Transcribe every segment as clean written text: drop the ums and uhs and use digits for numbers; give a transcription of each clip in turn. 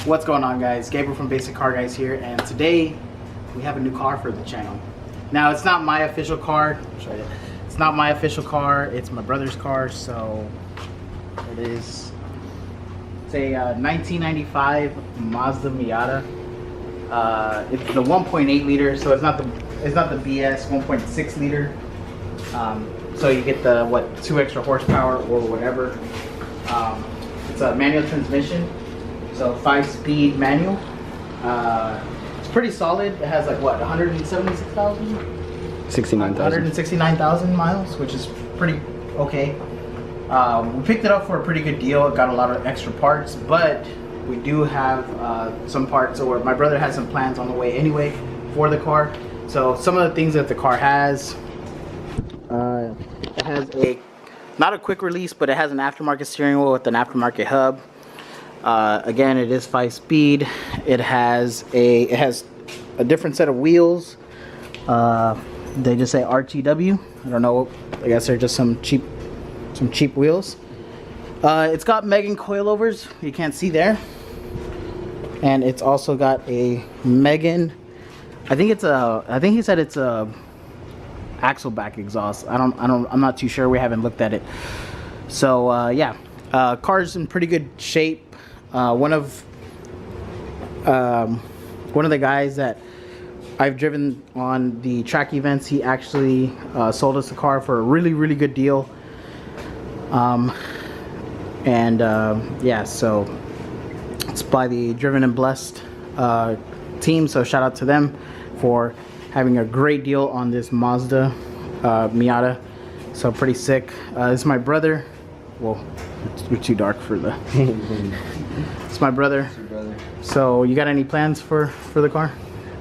What's going on, guys? Gabriel from Basic Car Guys here, and today we have a new car for the channel. Now, it's not my official car. I'll show you. It's not my official car. It's my brother's car. So it is. It's a 1995 Mazda Miata. It's the 1.8 liter, so it's not the BS 1.6 liter. So you get the 2 extra horsepower or whatever. It's a manual transmission. So 5-speed manual. It's pretty solid. It has 176,000? 169,000 miles, which is pretty okay. We picked it up for a pretty good deal. It got a lot of extra parts, but we do have some parts, or my brother has some plans on the way anyway for the car. So some of the things that the car has, it has not a quick release, but it has an aftermarket steering wheel with an aftermarket hub. Again, it is 5-speed. It has a different set of wheels. They just say RTW. I don't know. I guess they're just some cheap wheels. It's got Megan coilovers. You can't see there. And it's also got a Megan. I think he said it's a axle back exhaust. I'm not too sure. We haven't looked at it. So yeah, car's in pretty good shape. One of the guys that I've driven on the track events, he actually sold us the car for a really good deal. Yeah, so it's by the Driven and Blessed team, so shout out to them for having a great deal on this Mazda Miata. So pretty sick. This is my brother. Well, we're too dark for the it's my brother. It's your brother. So you got any plans for the car?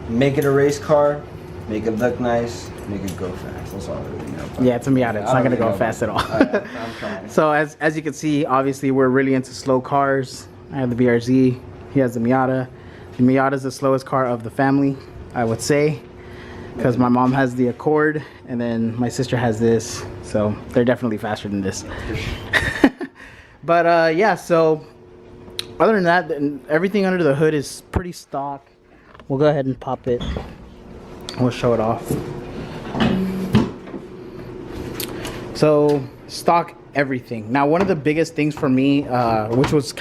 Make it a race car, make it look nice, make it go fast. That's all I really know. Yeah, it's a Miata. It's not gonna go fast at all. I'm trying. So as you can see, obviously we're really into slow cars. I have the BRZ. He has the Miata. The Miata is the slowest car of the family, I would say, because my mom has the Accord and then my sister has this. So they're definitely faster than this. But yeah, so other than that, everything under the hood is pretty stock. We'll go ahead and pop it. We'll show it off. So stock everything. Now, one of the biggest things for me, which was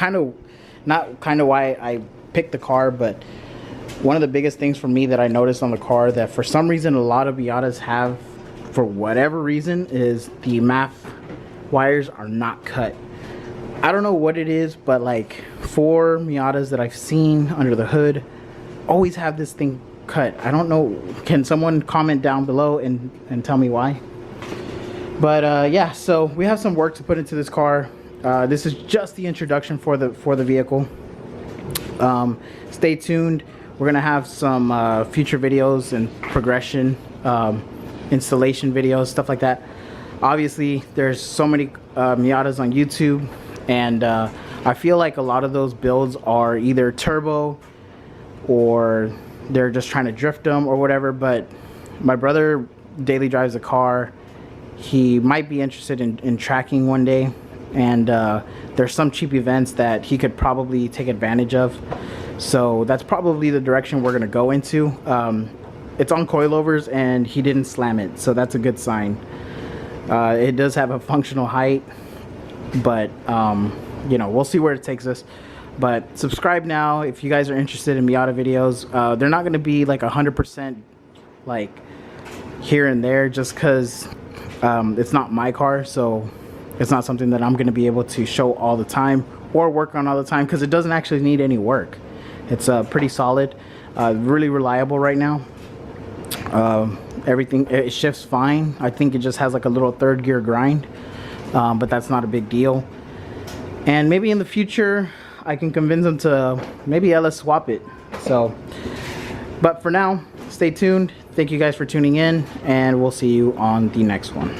not why I picked the car, but one of the biggest things for me that I noticed on the car that for some reason a lot of Miatas have, for whatever reason, is the MAF wires are not cut. I don't know what it is, but like 4 Miatas that I've seen under the hood always have this thing cut. I don't know. Can someone comment down below and tell me why? But yeah, so we have some work to put into this car. This is just the introduction for the vehicle. Stay tuned. We're gonna have some future videos and progression, installation videos, stuff like that. Obviously, there's so many Miatas on YouTube, and I feel like a lot of those builds are either turbo or they're just trying to drift them or whatever. But my brother daily drives a car. He might be interested in tracking one day, and there's some cheap events that he could probably take advantage of. So that's probably the direction we're gonna go into. It's on coilovers and he didn't slam it, so that's a good sign. It does have a functional height, but you know, we'll see where it takes us. But subscribe now if you guys are interested in Miata videos. They're not gonna be like 100% like here and there, just because it's not my car, so it's not something that I'm gonna be able to show all the time or work on all the time, because it doesn't actually need any work. It's pretty solid, really reliable right now. Everything, it shifts fine. I think it just has like a little 3rd gear grind, but that's not a big deal. And maybe in the future I can convince them to maybe LS swap it. So, but for now, stay tuned. Thank you guys for tuning in, and we'll see you on the next one.